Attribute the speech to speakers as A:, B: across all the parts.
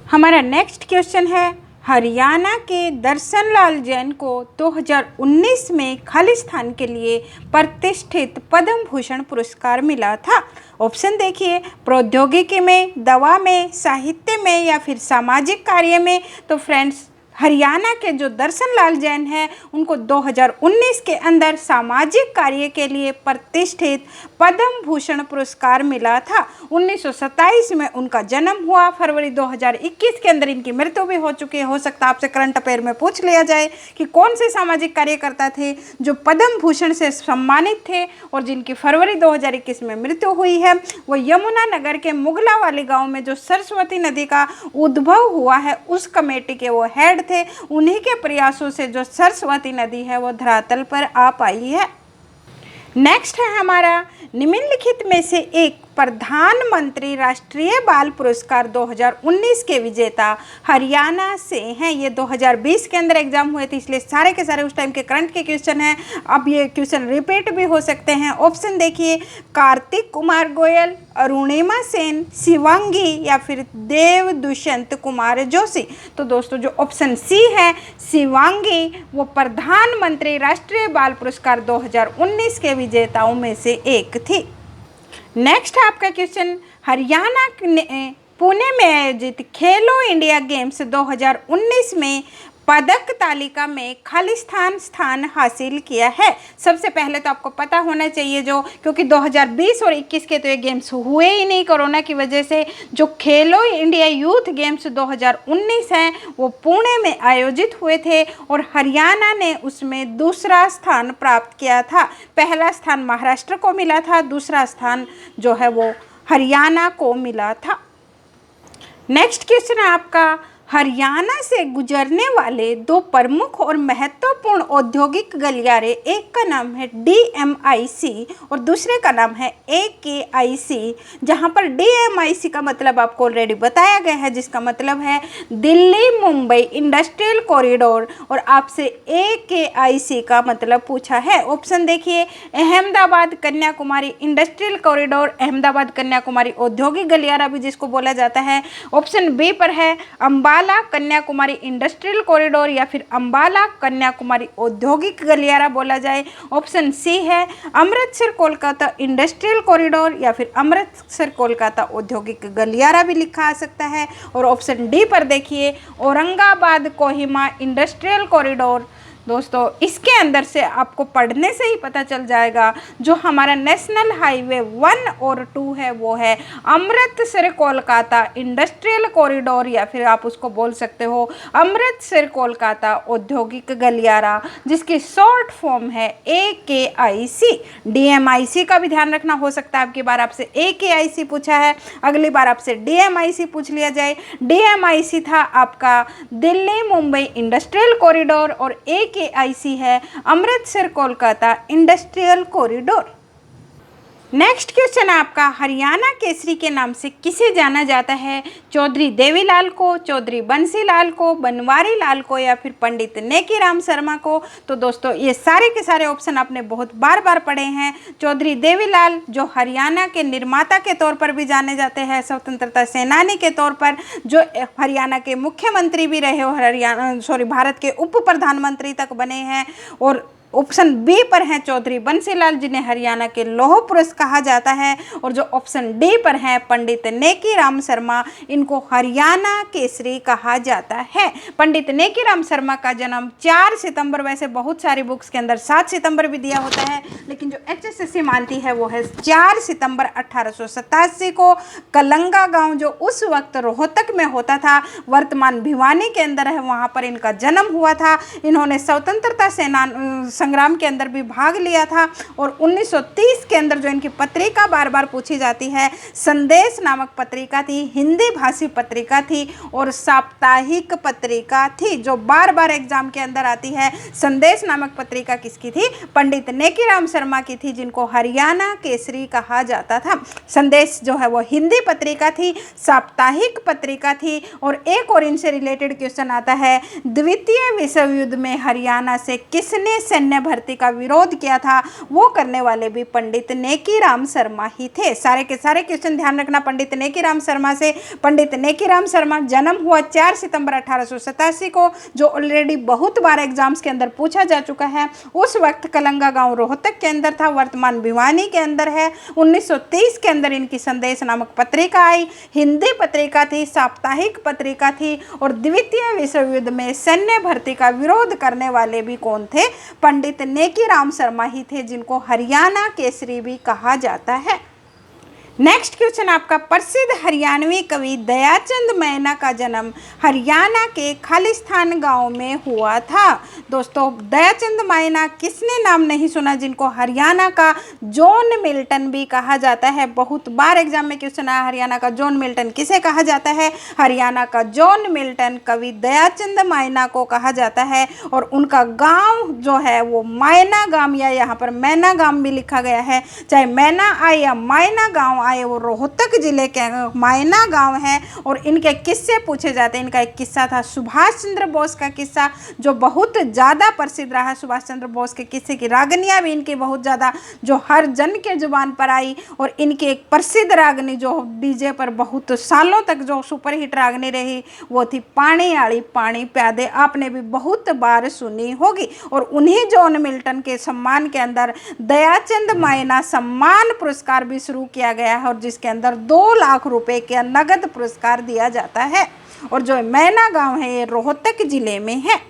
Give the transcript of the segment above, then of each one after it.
A: हमारा next question है, हरियाणा के दर्शन लाल जैन को 2019 में खालिस्तान के लिए प्रतिष्ठित पद्म भूषण पुरस्कार मिला था। ऑप्शन देखिए, प्रौद्योगिकी में, दवा में, साहित्य में या फिर सामाजिक कार्य में। तो फ्रेंड्स, हरियाणा के जो दर्शन लाल जैन हैं उनको 2019 के अंदर सामाजिक कार्य के लिए प्रतिष्ठित पद्म भूषण पुरस्कार मिला था। 1927 में उनका जन्म हुआ, फरवरी 2021 के अंदर इनकी मृत्यु भी हो चुकी है। हो सकता है आपसे करंट अफेयर में पूछ लिया जाए कि कौन से सामाजिक कार्यकर्ता थे जो पद्म भूषण से सम्मानित थे और जिनकी फरवरी 2021 में मृत्यु हुई है। वो यमुनानगर के मुगलावाली गाँव में जो सरस्वती नदी का उद्भव हुआ है उस कमेटी के वो हेड थे। उन्हीं के प्रयासों से जो सरस्वती नदी है वो धरातल पर आ पाई है। नेक्स्ट है हमारा, निम्नलिखित में से एक प्रधानमंत्री राष्ट्रीय बाल पुरस्कार 2019 के विजेता हरियाणा से हैं। ये 2020 के अंदर एग्जाम हुए थे, इसलिए सारे के सारे उस टाइम के करंट के क्वेश्चन हैं। अब ये क्वेश्चन रिपीट भी हो सकते हैं। ऑप्शन देखिए, कार्तिक कुमार गोयल, अरुणिमा सेन, शिवांगी या फिर देव दुष्यंत कुमार जोशी। तो दोस्तों, जो ऑप्शन सी है शिवांगी, वो प्रधानमंत्री राष्ट्रीय बाल पुरस्कार 2019 के विजेताओं में से एक थी। नेक्स्ट है आपका क्वेश्चन, हरियाणा ने पुणे में आयोजित खेलो इंडिया गेम्स 2019 में पदक तालिका में खालिस्तान स्थान हासिल किया है। सबसे पहले तो आपको पता होना चाहिए क्योंकि 2020 और 21 के तो ये गेम्स हुए ही नहीं कोरोना की वजह से। जो खेलो इंडिया यूथ गेम्स 2019 हैं वो पुणे में आयोजित हुए थे और हरियाणा ने उसमें दूसरा स्थान प्राप्त किया था। पहला स्थान महाराष्ट्र को मिला था, दूसरा स्थान जो है वो हरियाणा को मिला था। नेक्स्ट क्वेश्चन है आपका, हरियाणा से गुजरने वाले दो प्रमुख और महत्वपूर्ण औद्योगिक गलियारे, एक का नाम है DMIC और दूसरे का नाम है AKIC। जहां पर DMIC का मतलब आपको ऑलरेडी बताया गया है, जिसका मतलब है दिल्ली मुंबई इंडस्ट्रियल कॉरिडोर, और आपसे AKIC का मतलब पूछा है। ऑप्शन देखिए, अहमदाबाद कन्याकुमारी इंडस्ट्रियल कॉरिडोर, अहमदाबाद कन्याकुमारी औद्योगिक गलियारा भी जिसको बोला जाता है। ऑप्शन बी पर है अंबाला कन्याकुमारी इंडस्ट्रियल कॉरिडोर या फिर अंबाला कन्याकुमारी औद्योगिक गलियारा बोला जाए। ऑप्शन सी है अमृतसर कोलकाता इंडस्ट्रियल कॉरिडोर या फिर अमृतसर कोलकाता औद्योगिक गलियारा भी लिखा आ सकता है। और ऑप्शन डी पर देखिए, औरंगाबाद कोहिमा इंडस्ट्रियल कॉरिडोर। दोस्तों, इसके अंदर से आपको पढ़ने से ही पता चल जाएगा जो हमारा नेशनल हाईवे 1 और 2 है वो है अमृतसर कोलकाता इंडस्ट्रियल कॉरिडोर या फिर आप उसको बोल सकते हो अमृतसर कोलकाता औद्योगिक गलियारा, जिसकी शॉर्ट फॉर्म है AKIC। DMIC का भी ध्यान रखना, हो सकता है आपकी बार आपसे AKIC पूछा है, अगली बार आपसे DMIC पूछ लिया जाए। DMIC था आपका दिल्ली मुंबई इंडस्ट्रियल कॉरिडोर और AKIC है Amritsar Kolkata industrial corridor. Next question है आपका, हरियाणा केसरी के नाम से किसे जाना जाता है? चौधरी देवीलाल को, चौधरी बंसीलाल को, बनवारी लाल को या फिर पंडित नेकीराम शर्मा को? तो दोस्तों, ये सारे के सारे ऑप्शन आपने बहुत बार बार पढ़े हैं। चौधरी देवीलाल जो हरियाणा के निर्माता के तौर पर भी जाने जाते हैं, स्वतंत्रता सेनानी के तौर पर, जो हरियाणा के मुख्यमंत्री भी रहे और भारत के उप प्रधानमंत्री तक बने हैं। और ऑप्शन बी पर हैं चौधरी बंसीलाल, जिन्हें हरियाणा के लौह पुरुष कहा जाता है। और जो ऑप्शन डी पर हैं पंडित नेकीराम शर्मा, इनको हरियाणा केसरी कहा जाता है। पंडित नेकीराम शर्मा का जन्म 4 सितंबर, वैसे बहुत सारी बुक्स के अंदर 7 सितंबर भी दिया होता है, लेकिन जो HSSC मानती है वो है 4 सितंबर 1887 को कलंगा गाँव, जो उस वक्त रोहतक में होता था, वर्तमान भिवानी के अंदर है, वहाँ पर इनका जन्म हुआ था। इन्होंने स्वतंत्रता संग्राम के अंदर भी भाग लिया था। और 1930 के अंदर जो इनकी पत्रिका बार बार पूछी जाती है, संदेश नामक पत्रिका थी, हिंदी भाषी पत्रिका थी और साप्ताहिक पत्रिका थी, जो बार बार एग्जाम के अंदर आती है। संदेश नामक पत्रिका किसकी थी? पंडित नेकीराम शर्मा की थी, जिनको हरियाणा केसरी कहा जाता था। संदेश जो है वो हिंदी पत्रिका थी, साप्ताहिक पत्रिका थी। और एक और इनसे रिलेटेड क्वेश्चन आता है, द्वितीय विश्व युद्ध में हरियाणा से किसने सैन्य सैन्य भर्ती का विरोध किया था वो करने वाले भी पंडित नेकीराम शर्मा ही थे। सारे के सारे क्वेश्चन ध्यान रखना पंडित नेकीराम शर्मा से। पंडित नेकीराम शर्मा जन्म हुआ 4 सितंबर 1887 को, जो ऑलरेडी बहुत बार एग्जाम्स के अंदर पूछा जा चुका है। उस वक्त कलंगा गांव रोहतक के अंदर था, वर्तमान भिवानी के अंदर है। 1930 के अंदर इनकी संदेश नामक पत्रिका आई, हिंदी पत्रिका थी, साप्ताहिक पत्रिका थी। और द्वितीय विश्व युद्ध में सैन्य भर्ती का विरोध करने वाले भी कौन थे? पंडित नेकीराम शर्मा ही थे, जिनको हरियाणा केसरी भी कहा जाता है। नेक्स्ट क्वेश्चन आपका, प्रसिद्ध हरियाणवी कवि दयाचंद मैना का जन्म हरियाणा के खालिस्तान गांव में हुआ था। दोस्तों दयाचंद मैना किसने नाम नहीं सुना, जिनको हरियाणा का जॉन मिल्टन भी कहा जाता है। बहुत बार एग्जाम में क्वेश्चन आया, हरियाणा का जॉन मिल्टन किसे कहा जाता है? हरियाणा का जॉन मिल्टन कवि दयाचंद मैना को कहा जाता है। और उनका गाँव जो है वो मैना गांव, या यहाँ पर मैना गांव भी लिखा गया है। चाहे मैना आए या मैना गाँव आए, वो रोहतक जिले के मैना गांव है। और इनके किस्से पूछे जाते हैं। इनका एक किस्सा था सुभाष चंद्र बोस का किस्सा, जो बहुत ज़्यादा प्रसिद्ध रहा। सुभाष चंद्र बोस के किस्से की रागनियाँ भी इनकी बहुत ज़्यादा जो हर जन के जुबान पर आई। और इनकी एक प्रसिद्ध रागनी जो डीजे पर बहुत सालों तक जो सुपरहिट रागनी रही वो थी पानी आड़ी पानी प्यादे, आपने भी बहुत बार सुनी होगी। और उन्हीं जॉन मिल्टन के सम्मान के अंदर दयाचंद मैना सम्मान पुरस्कार भी शुरू किया गया है, और जिसके अंदर 2 लाख रुपए का नगद पुरस्कार दिया जाता है। और जो मैना गांव है ये रोहतक जिले में है।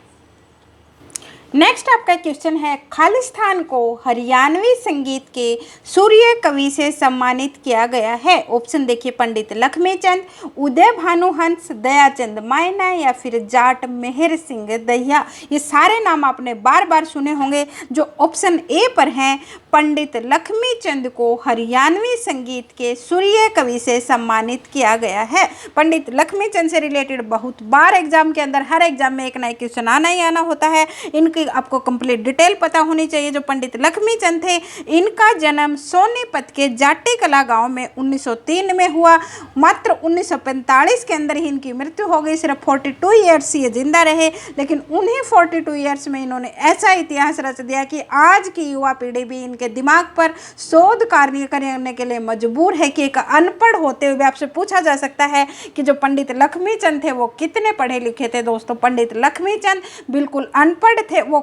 A: नेक्स्ट आपका क्वेश्चन है, खालिस्तान को हरियाणवी संगीत के सूर्य कवि से सम्मानित किया गया है। ऑप्शन देखिए, पंडित लक्ष्मीचंद, उदय भानुहंस, दयाचंद मैना या फिर जाट मेहर सिंह दहिया। ये सारे नाम आपने बार बार सुने होंगे। जो ऑप्शन ए पर हैं, पंडित लक्ष्मीचंद को हरियाणवी संगीत के सूर्य कवि से सम्मानित किया गया है। पंडित लक्ष्मीचंद से रिलेटेड बहुत बार एग्जाम के अंदर, हर एग्जाम में एक नया क्वेश्चन आना ही आना होता है। इनकी आपको कंप्लीट डिटेल पता होनी चाहिए। जो पंडित लक्ष्मीचंद थे, इनका जन्म सोनीपत के जाटी कला गांव में 1903 में हुआ। मात्र 1945 के अंदर ही इनकी मृत्यु हो गई। सिर्फ 42 ईयर्स ये जिंदा रहे, लेकिन उन्हीं 42 ईयर्स में इन्होंने ऐसा इतिहास रच दिया कि आज की युवा पीढ़ी भी इनके दिमाग पर शोध कार्य करने के लिए मजबूर है। कि एक अनपढ़ होते हुए आपसे पूछा जा सकता है कि जो पंडित लक्ष्मीचंद थे वो कितने पढ़े लिखे थे। दोस्तों पंडित लक्ष्मीचंद बिल्कुल अनपढ़ थे। वो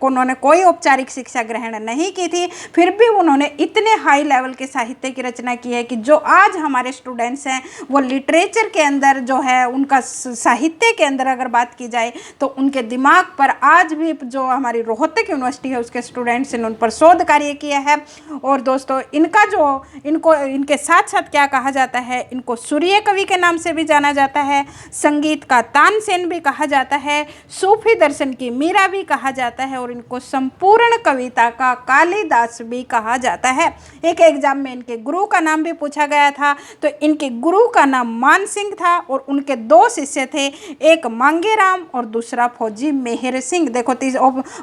A: उन्होंने कोई औपचारिक शिक्षा ग्रहण नहीं की थी, फिर भी उन्होंने इतने हाई लेवल के साहित्य की रचना की है कि जो आज हमारे स्टूडेंट्स हैं वो लिटरेचर के अंदर जो है उनका साहित्य के अंदर अगर बात की जाए तो उनके दिमाग पर आज भी जो हमारी रोहतक यूनिवर्सिटी है उसके स्टूडेंट्स ने उन पर शोध कार्य किया है। और दोस्तों इनके साथ साथ क्या कहा जाता है, इनको सूर्य कवि के नाम से भी जाना जाता है, संगीत का तानसेन भी कहा जाता है, सूफी दर्शन की मीरा भी कहा जाता है, और इनको संपूर्ण कविता का कालिदास भी कहा जाता है। एक एग्जाम में इनके गुरु का नाम भी पूछा गया था, तो इनके गुरु का नाम मान सिंह था और उनके 2 शिष्य थे, एक मांगेराम और दूसरा फौजी मेहर सिंह। देखो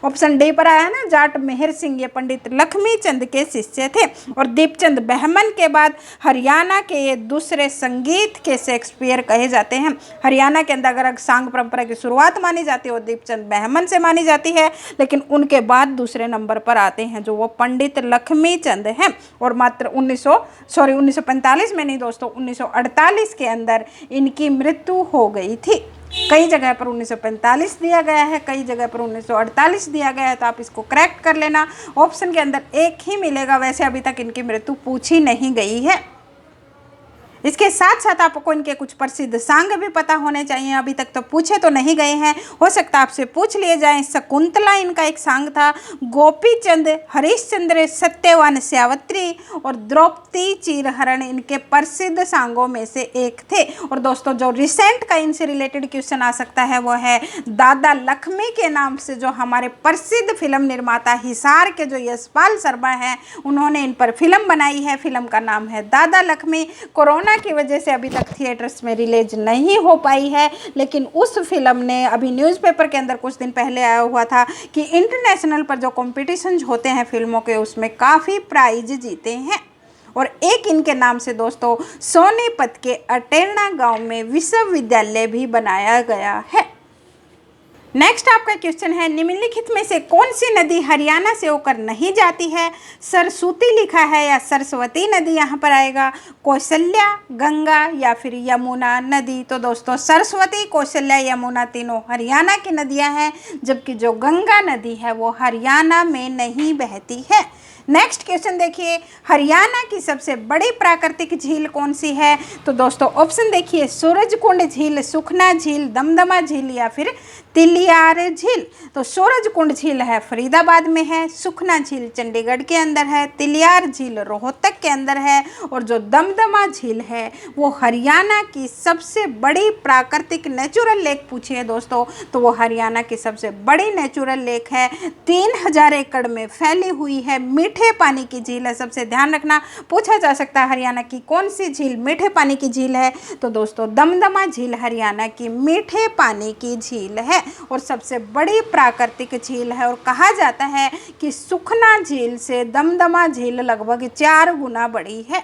A: ऑप्शन डी पर आया है ना, जाट मेहर सिंह, ये पंडित लक्ष्मीचंद के शिष्य थे। और दीपचंद बहमन के बाद हरियाणा के ये दूसरे संगीत के शेक्सपियर कहे जाते हैं। हरियाणा के अंदर अगर सांग परंपरा की शुरुआत मानी जाती है वो दीपचंद बहमन से मानी जाती है, लेकिन उनके बाद दूसरे नंबर पर आते हैं जो वो पंडित लक्ष्मीचंद हैं। और मात्र 1945 में नहीं दोस्तों, 1948 के अंदर इनकी मृत्यु हो गई थी। कई जगह पर 1945 दिया गया है, कई जगह पर 1948 दिया गया है, तो आप इसको करेक्ट कर लेना। ऑप्शन के अंदर एक ही मिलेगा। वैसे अभी तक इनकी मृत्यु पूछी नहीं गई है। इसके साथ साथ आपको इनके कुछ प्रसिद्ध सांग भी पता होने चाहिए। अभी तक तो पूछे तो नहीं गए हैं, हो सकता है आपसे पूछ लिए जाएं। शकुंतला इनका एक सांग था, गोपीचंद, हरिश्चंद्र, सत्यवान स्यावत्री और द्रौपदी चीरहरण इनके प्रसिद्ध सांगों में से एक थे। और दोस्तों जो रिसेंट का इनसे रिलेटेड क्वेश्चन आ सकता है वो है दादा लक्ष्मी के नाम से जो हमारे प्रसिद्ध फिल्म निर्माता हिसार के जो यशपाल शर्मा हैं उन्होंने इन पर फिल्म बनाई है। फिल्म का नाम है दादा लक्ष्मी। कोरोना की वजह से अभी तक थिएटर्स में रिलीज नहीं हो पाई है, लेकिन उस फिल्म ने अभी न्यूज़पेपर के अंदर कुछ दिन पहले आया हुआ था कि इंटरनेशनल पर जो कॉम्पिटिशन्स होते हैं फिल्मों के उसमें काफ़ी प्राइज जीते हैं। और एक इनके नाम से दोस्तों सोनीपत के अटेरना गांव में विश्वविद्यालय भी बनाया गया है। नेक्स्ट आपका क्वेश्चन है, निम्नलिखित में से कौन सी नदी हरियाणा से होकर नहीं जाती है? सरस्वती लिखा है या सरस्वती नदी यहाँ पर आएगा, कौशल्या, गंगा या फिर यमुना नदी। तो दोस्तों सरस्वती, कौशल्या, यमुना तीनों हरियाणा की नदियाँ हैं, जबकि जो गंगा नदी है वो हरियाणा में नहीं बहती है। नेक्स्ट क्वेश्चन देखिए, हरियाणा की सबसे बड़ी प्राकृतिक झील कौन सी है? तो दोस्तों ऑप्शन देखिए, सूरजकुंड झील, सुखना झील, दमदमा झील या फिर तिलियार झील। तो सूरजकुंड झील है फरीदाबाद में है, सुखना झील चंडीगढ़ के अंदर है, तिलियार झील रोहतक के अंदर है, और जो दमदमा झील है वो हरियाणा की सबसे बड़ी प्राकृतिक नेचुरल लेक पूछी है दोस्तों, तो वो हरियाणा की सबसे बड़ी नेचुरल लेक है, 3000 एकड़ में फैली हुई है, मीठे पानी की झील है। सबसे ध्यान रखना, पूछा जा सकता है हरियाणा की कौन सी झील मीठे पानी की झील है? तो दोस्तों दमदमा झील हरियाणा की मीठे पानी की झील है और सबसे बड़ी प्राकृतिक झील है, और कहा जाता है कि सुखना झील से दमदमा झील लगभग 4 गुना बड़ी है।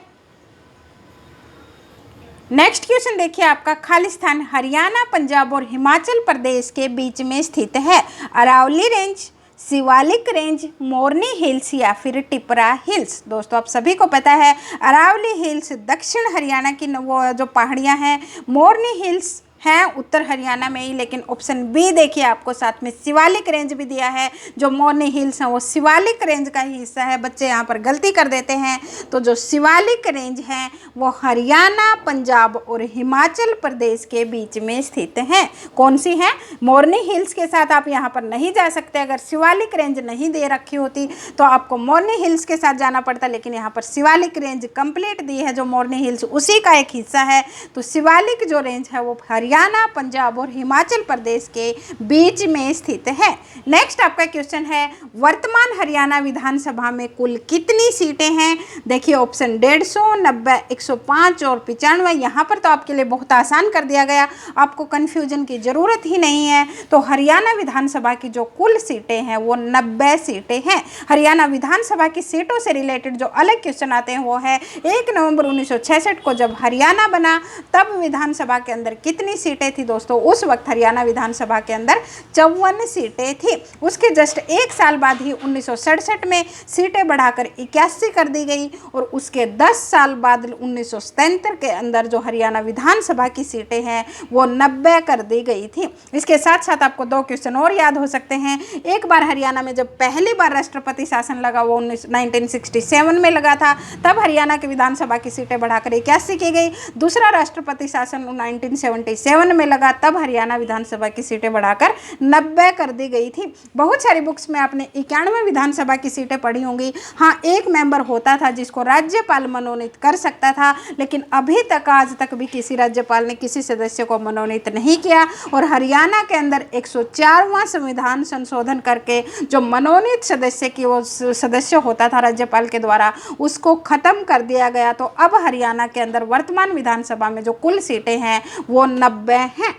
A: नेक्स्ट क्वेश्चन देखिए आपका, खालिस्तान हरियाणा, पंजाब और हिमाचल प्रदेश के बीच में स्थित है। अरावली रेंज, शिवालिक रेंज, मोरनी हिल्स या फिर टिपरा हिल्स। दोस्तों आप सभी को पता है अरावली हिल्स दक्षिण हरियाणा की वो जो पहाड़ियाँ हैं, मोरनी हिल्स हैं उत्तर हरियाणा में ही, लेकिन ऑप्शन बी देखिए आपको साथ में शिवालिक रेंज भी दिया है। जो मोरनी हिल्स हैं वो शिवालिक रेंज का ही हिस्सा है, बच्चे यहाँ पर गलती कर देते हैं। तो जो शिवालिक रेंज हैं वो हरियाणा, पंजाब और हिमाचल प्रदेश के बीच में स्थित हैं। कौन सी हैं? मोरनी हिल्स के साथ आप यहाँ पर नहीं जा सकते, अगर शिवालिक रेंज नहीं दे रखी होती तो आपको मोरनी हिल्स के साथ जाना पड़ता, लेकिन यहाँ पर शिवालिक रेंज कंप्लीट दी है, जो मोरनी हिल्स उसी का एक हिस्सा है। तो शिवालिक जो रेंज है वो हरियाणा, पंजाब और हिमाचल प्रदेश के बीच में स्थित है। नेक्स्ट आपका क्वेश्चन है, वर्तमान हरियाणा विधानसभा में कुल कितनी सीटें हैं? देखिए ऑप्शन 150, 90, 105 और 95। यहाँ पर तो आपके लिए बहुत आसान कर दिया गया, आपको कन्फ्यूजन की ज़रूरत ही नहीं है। तो हरियाणा विधानसभा की जो कुल सीटें हैं वो 90 सीटें हैं। हरियाणा विधानसभा की सीटों से रिलेटेड जो अलग क्वेश्चन आते हैं वो है 1 नवंबर 1966 को जब हरियाणा बना तब विधानसभा के अंदर कितनी सीटें थी? दोस्तों उस वक्त हरियाणा विधानसभा के अंदर 54 सीटें थी। उसके जस्ट एक साल बाद ही 1967 में सीटें बढ़ाकर 81 कर दी गई, और उसके 10 साल बाद 1977 के अंदर जो हरियाणा विधानसभा की सीटें हैं वो 90 कर दी गई थी। इसके साथ साथ आपको 2 क्वेश्चन और याद हो सकते हैं। एक बार हरियाणा में जब पहली बार राष्ट्रपति शासन लगा वो 1967 में लगा था, तब हरियाणा की विधानसभा की सीटें बढ़ाकर 81 की गई। दूसरा राष्ट्रपति शासन 1977 में लगा, तब हरियाणा विधानसभा की सीटें बढ़ाकर 90 कर दी गई थी। बहुत सारी बुक्स में आपने 91 विधानसभा की सीटें पढ़ी होंगी। हाँ, एक मेंबर होता था जिसको राज्यपाल मनोनीत कर सकता था, लेकिन अभी तक आज तक भी किसी राज्यपाल ने किसी सदस्य को मनोनीत नहीं किया, और हरियाणा के अंदर 104वां संविधान संशोधन करके जो मनोनीत सदस्य की वो सदस्य होता था राज्यपाल के द्वारा, उसको खत्म कर दिया गया। तो अब हरियाणा के अंदर वर्तमान विधानसभा में जो कुल सीटें हैं वो 90 हैं।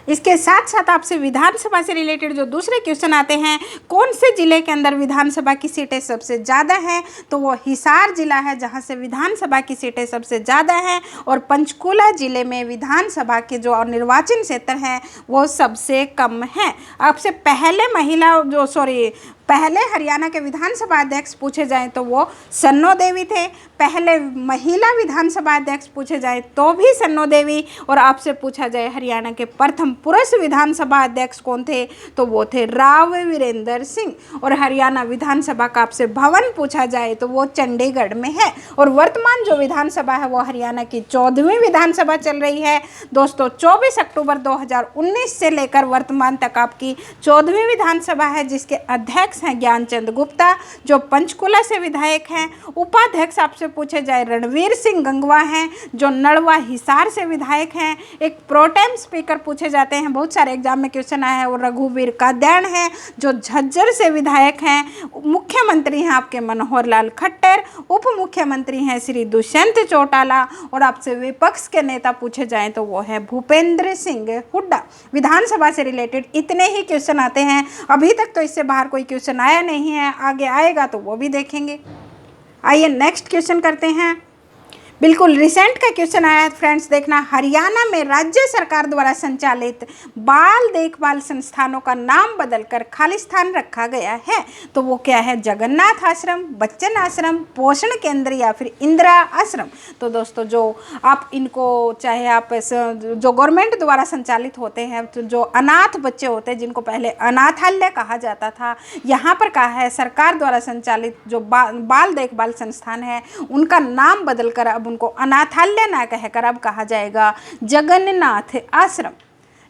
A: इसके साथ साथ आपसे विधानसभा से रिलेटेड जो दूसरे क्वेश्चन आते हैं, कौन से जिले के अंदर विधानसभा की सीटें सबसे ज़्यादा हैं? तो वो हिसार जिला है जहां से विधानसभा की सीटें सबसे ज़्यादा हैं, और पंचकुला जिले में विधानसभा के जो निर्वाचन क्षेत्र हैं वो सबसे कम है। आपसे पहले हरियाणा के विधानसभा अध्यक्ष पूछे जाएं तो वो सन्नो देवी थे। पहले महिला विधानसभा अध्यक्ष पूछे जाए तो भी सन्नो देवी, और आपसे पूछा जाए हरियाणा के प्रथम पुरुष विधानसभा अध्यक्ष कौन थे? तो वो थे राव वीरेंद्र सिंह। और हरियाणा विधानसभा का आपसे भवन पूछा जाए तो वो चंडीगढ़ में है। और वर्तमान जो विधानसभा है वो हरियाणा की 14वीं विधानसभा चल रही है। दोस्तों 24 अक्टूबर 2019 से लेकर वर्तमान तक आपकी 14वीं विधानसभा है, जिसके अध्यक्ष हैं ज्ञानचंद गुप्ता जो पंचकुला से विधायक हैं। उपाध्यक्ष आपसे पूछे जाए रणवीर सिंह गंगवा हैं जो नड़वा हिसार से विधायक हैं। एक प्रोटेम स्पीकर पूछे जाते हैं, बहुत सारे एग्जाम में क्वेश्चन आया है, वो रघुवीर कादयान है जो झज्जर से विधायक हैं। मुख्यमंत्री हैं आपके मनोहर लाल खट्टर, उप मुख्यमंत्री हैं श्री दुष्यंत चौटाला, और आपसे विपक्ष के नेता पूछे जाएं तो वो है भूपेंद्र सिंह हुड्डा। विधानसभा से रिलेटेड इतने ही क्वेश्चन आते हैं, अभी तक तो इससे बाहर कोई क्वेश्चन आया नहीं है, आगे आएगा तो वो भी देखेंगे। आइए नेक्स्ट क्वेश्चन करते हैं। बिल्कुल रिसेंट का क्वेश्चन आया है फ्रेंड्स, देखना। हरियाणा में राज्य सरकार द्वारा संचालित बाल देखभाल संस्थानों का नाम बदलकर खालिस्तान रखा गया है, तो वो क्या है? जगन्नाथ आश्रम, बच्चन आश्रम, पोषण केंद्र या फिर इंदिरा आश्रम। तो दोस्तों जो आप इनको चाहे आप जो गवर्नमेंट द्वारा संचालित होते हैं, तो जो अनाथ बच्चे होते हैं जिनको पहले अनाथालय कहा जाता था, यहाँ पर कहा है सरकार द्वारा संचालित जो बाल देखभाल संस्थान है उनका नाम बदलकर अब उनको अनाथालय ना कहकर अब कहा जाएगा जगन्नाथ आश्रम।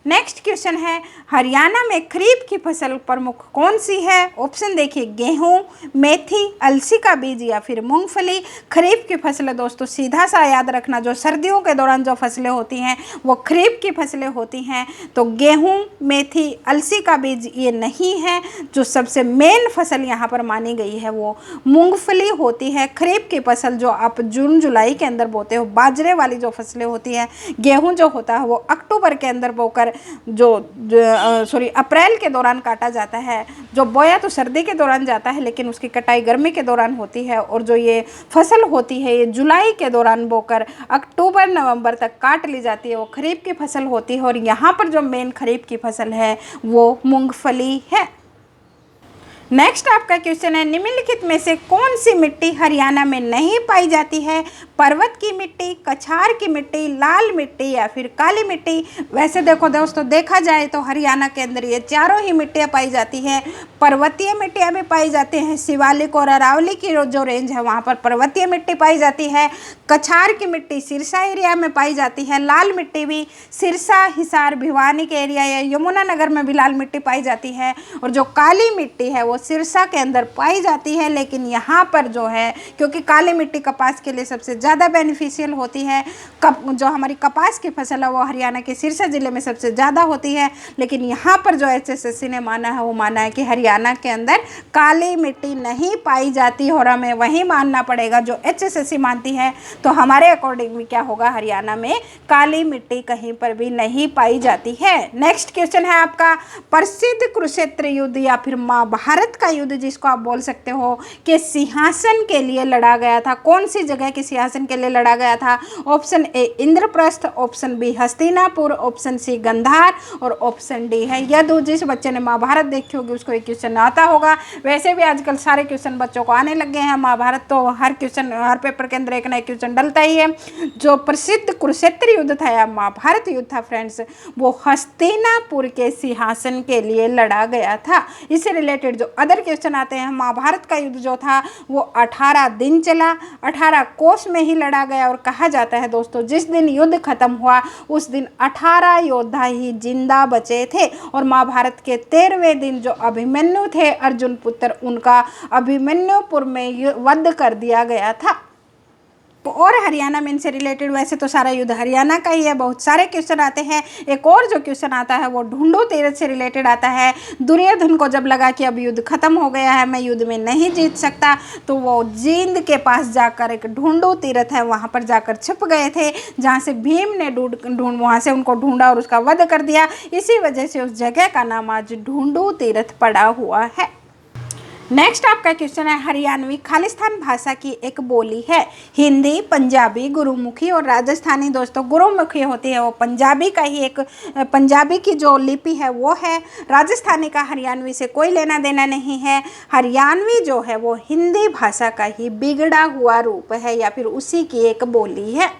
A: नेक्स्ट क्वेश्चन है, हरियाणा में खरीफ की फसल प्रमुख कौन सी है? ऑप्शन देखिए, गेहूं, मेथी, अलसी का बीज या फिर मूंगफली। खरीफ की फसलें दोस्तों सीधा सा याद रखना, जो सर्दियों के दौरान जो फसलें होती हैं वो खरीफ की फसलें होती हैं। तो गेहूं, मेथी, अलसी का बीज ये नहीं है। जो सबसे मेन फसल यहाँ पर मानी गई है वो मूंगफली होती है। खरीफ की फसल जो आप जून जुलाई के अंदर बोते हो, बाजरे वाली जो फसलें होती हैं। गेहूँ जो होता है वो अक्टूबर के अंदर बोकर अप्रैल के दौरान काटा जाता है। जो बोया तो सर्दी के दौरान जाता है, लेकिन उसकी कटाई गर्मी के दौरान होती है। और जो ये फसल होती है ये जुलाई के दौरान बोकर अक्टूबर नवंबर तक काट ली जाती है, वो खरीफ की फसल होती है। और यहाँ पर जो मेन खरीफ की फसल है वो मूंगफली है। नेक्स्ट आपका क्वेश्चन है, निम्नलिखित में से कौन सी मिट्टी हरियाणा में नहीं पाई जाती है? पर्वत की मिट्टी, कछार की मिट्टी, लाल मिट्टी या फिर काली मिट्टी। वैसे देखो दोस्तों, देखा जाए तो हरियाणा के अंदर ये चारों ही मिट्टियाँ पाई जाती हैं। पर्वतीय मिट्टियाँ भी पाई जाती हैं, शिवालिक और अरावली की जो रेंज है वहाँ पर पर्वतीय मिट्टी पाई जाती है। कछार की मिट्टी सिरसा एरिया में पाई जाती है। लाल मिट्टी भी सिरसा, हिसार, भिवानी के एरिया या यमुनानगर में भी लाल मिट्टी पाई जाती है। और जो काली मिट्टी है वो सिरसा के अंदर पाई जाती है। लेकिन यहाँ पर जो है, क्योंकि काली मिट्टी कपास के लिए सबसे ज़्यादा बेनिफिशियल होती है, जो हमारी कपास की फसल है वो हरियाणा के सिरसा ज़िले में सबसे ज़्यादा होती है। लेकिन यहाँ पर जो HSSC ने माना है वो माना है कि हरियाणा के अंदर काली मिट्टी नहीं पाई जाती, और हमें वही मानना पड़ेगा जो HSSC मानती है। तो हमारे अकॉर्डिंग भी क्या होगा, हरियाणा में काली मिट्टी कहीं पर भी नहीं पाई जाती है। नेक्स्ट क्वेश्चन है आपका, प्रसिद्ध कुरुक्षेत्र युद्ध या फिर महाभारत का युद्ध जिसको आप बोल सकते हो कि सिंहासन के लिए लड़ा गया था, कौन सी जगह के सिंहासन के लिए लड़ा गया था? Option A Indraprastha, option B Hastinapur, option C Gandhar और ऑप्शन डी है यदु। जिस बच्चे ने महाभारत देखी होगी उसको एक क्वेश्चन आता होगा। वैसे भी आजकल सारे क्वेश्चन बच्चों को आने लग गए हैं। महाभारत तो हर पेपर के अंदर एक ना एक क्वेश्चन डलता ही है। जो प्रसिद्ध कुरुक्षेत्र युद्ध था या महाभारत युद्ध था फ्रेंड्स, वो हस्तिनापुर के सिंहासन के लिए लड़ा गया था। इससे रिलेटेड जो अदर क्वेश्चन आते हैं, महाभारत का युद्ध जो था वो 18 दिन चला, 18 कोस में ही लड़ा गया। और कहा जाता है दोस्तों, जिस दिन युद्ध खत्म हुआ उस दिन 18 योद्धा ही जिंदा बचे थे। और महाभारत के 13वें दिन जो अभिमन्यु थे, अर्जुन पुत्र, उनका अभिमन्युपुर में वध कर दिया गया था। और हरियाणा में इनसे रिलेटेड वैसे तो सारा युद्ध हरियाणा का ही है, बहुत सारे क्वेश्चन आते हैं। एक और जो क्वेश्चन आता है वो ढूंढू तीरथ से रिलेटेड आता है। दुर्योधन को जब लगा कि अब युद्ध खत्म हो गया है, मैं युद्ध में नहीं जीत सकता, तो वो जींद के पास जाकर, एक ढूंढू तीरथ है वहाँ पर जाकर छिप गए थे, जहाँ से भीम ने वहाँ से उनको ढूंढा और उसका वध कर दिया। इसी वजह से उस जगह का नाम आज ढूंढू तीरथ पड़ा हुआ है। नेक्स्ट आपका क्वेश्चन है, हरियाणवी खालिस्तान भाषा की एक बोली है। हिंदी, पंजाबी, गुरुमुखी और राजस्थानी। दोस्तों गुरुमुखी होती है वो पंजाबी का ही एक, पंजाबी की जो लिपि है वो है। राजस्थानी का हरियाणवी से कोई लेना देना नहीं है। हरियाणवी जो है वो हिंदी भाषा का ही बिगड़ा हुआ रूप है या फिर उसी की एक बोली है।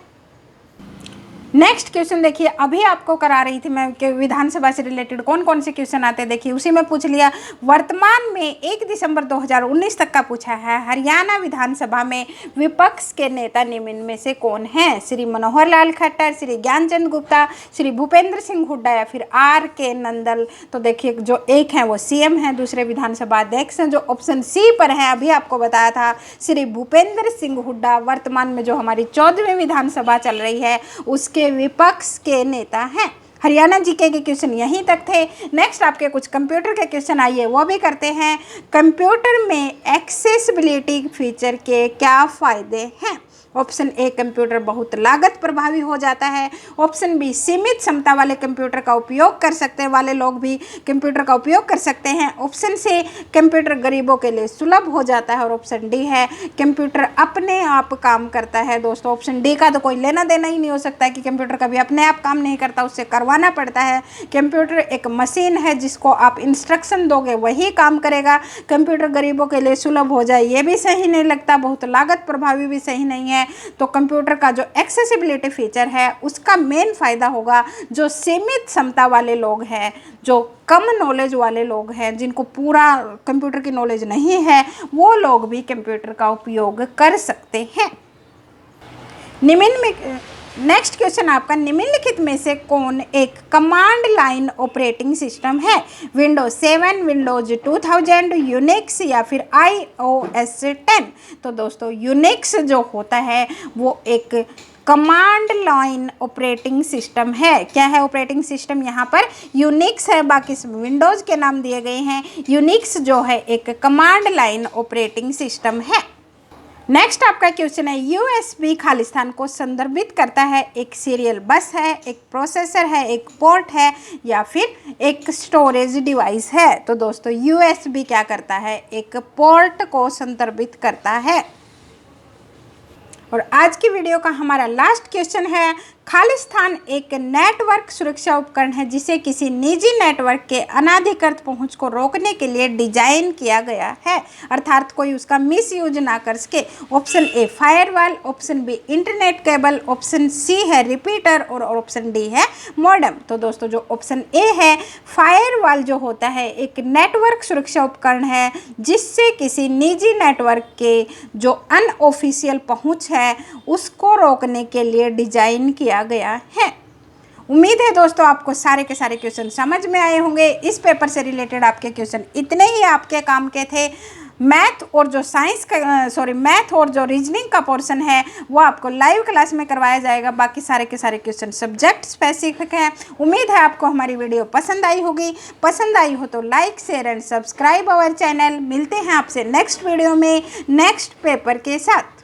A: नेक्स्ट क्वेश्चन देखिए, अभी आपको करा रही थी मैं कि विधानसभा से रिलेटेड कौन कौन से क्वेश्चन आते हैं, देखिए उसी में पूछ लिया। वर्तमान में 1 दिसंबर 2019 तक का पूछा है, हरियाणा विधानसभा में विपक्ष के नेता निम्न में से कौन है? श्री मनोहर लाल खट्टर, श्री ज्ञानचंद गुप्ता, श्री भूपेंद्र सिंह हुड्डा या फिर RK नंदल। तो देखिए जो एक है वो CM है, दूसरे विधानसभा अध्यक्ष हैं। जो ऑप्शन C पर है, अभी आपको बताया था, श्री भूपेंद्र सिंह हुड्डा वर्तमान में जो हमारी 14वीं विधानसभा चल रही है उसके विपक्ष के नेता हैं। हरियाणा जीके के क्वेश्चन यहीं तक थे। नेक्स्ट आपके कुछ कंप्यूटर के क्वेश्चन आइए वो भी करते हैं। कंप्यूटर में एक्सेसिबिलिटी फीचर के क्या फ़ायदे हैं? ऑप्शन ए कंप्यूटर बहुत लागत प्रभावी हो जाता है। ऑप्शन बी सीमित क्षमता वाले कंप्यूटर का उपयोग कर सकते वाले लोग भी कंप्यूटर का उपयोग कर सकते हैं। ऑप्शन सी कंप्यूटर गरीबों के लिए सुलभ हो जाता है और ऑप्शन डी है कंप्यूटर अपने आप काम करता है। दोस्तों ऑप्शन डी का तो कोई लेना देना ही नहीं हो सकता है कि कंप्यूटर कभी अपने आप काम नहीं करता, उससे करवाना पड़ता है। कंप्यूटर एक मशीन है जिसको आप इंस्ट्रक्शन दोगे वही काम करेगा। कंप्यूटर गरीबों के लिए सुलभ हो जाए ये भी सही नहीं लगता, बहुत लागत प्रभावी भी सही नहीं है। तो कंप्यूटर का जो एक्सेसिबिलिटी फीचर है उसका मेन फायदा होगा जो सीमित क्षमता वाले लोग हैं, जो कम नॉलेज वाले लोग हैं, जिनको पूरा कंप्यूटर की नॉलेज नहीं है, वो लोग भी कंप्यूटर का उपयोग कर सकते हैं। नेक्स्ट क्वेश्चन आपका, निम्नलिखित में से कौन एक कमांड लाइन ऑपरेटिंग सिस्टम है? विंडोज 7, विंडोज 2000, यूनिक्स या फिर iOS 10? तो दोस्तों यूनिक्स जो होता है वो एक कमांड लाइन ऑपरेटिंग सिस्टम है। क्या है ऑपरेटिंग सिस्टम? यहाँ पर यूनिक्स है, बाकी विंडोज के नाम दिए गए हैं। यूनिक्स जो है एक कमांड लाइन ऑपरेटिंग सिस्टम है। नेक्स्ट आपका क्वेश्चन है, यूएसबी खालिस्तान को संदर्भित करता है? एक सीरियल बस है, एक प्रोसेसर है, एक पोर्ट है या फिर एक स्टोरेज डिवाइस है? तो दोस्तों यूएसबी क्या करता है? एक पोर्ट को संदर्भित करता है। और आज की वीडियो का हमारा लास्ट क्वेश्चन है, खालिस्तान एक नेटवर्क सुरक्षा उपकरण है जिसे किसी निजी नेटवर्क के अनाधिकृत पहुंच को रोकने के लिए डिजाइन किया गया है, अर्थात कोई उसका मिस यूज ना कर सके। Option A firewall, option B internet cable, option C है रिपीटर और ऑप्शन डी है मॉडेम। तो दोस्तों जो ऑप्शन ए है फायरवॉल जो होता है एक नेटवर्क सुरक्षा उपकरण है जिससे किसी निजी नेटवर्क के जो अनऑफिशियल पहुंच है उसको रोकने के लिए डिजाइन किया गया है। उम्मीद है दोस्तों आपको सारे के सारे क्वेश्चन समझ में आए होंगे। इस पेपर से रिलेटेड आपके क्वेश्चन इतने ही आपके काम के थे। मैथ और जो रीजनिंग का पोर्शन है वो आपको लाइव क्लास में करवाया जाएगा। बाकी सारे के सारे क्वेश्चन सब्जेक्ट स्पेसिफिक हैं। उम्मीद है आपको हमारी वीडियो पसंद आई होगी। पसंद आई हो तो like, share and subscribe our channel. मिलते हैं आपसे नेक्स्ट वीडियो में नेक्स्ट पेपर के साथ।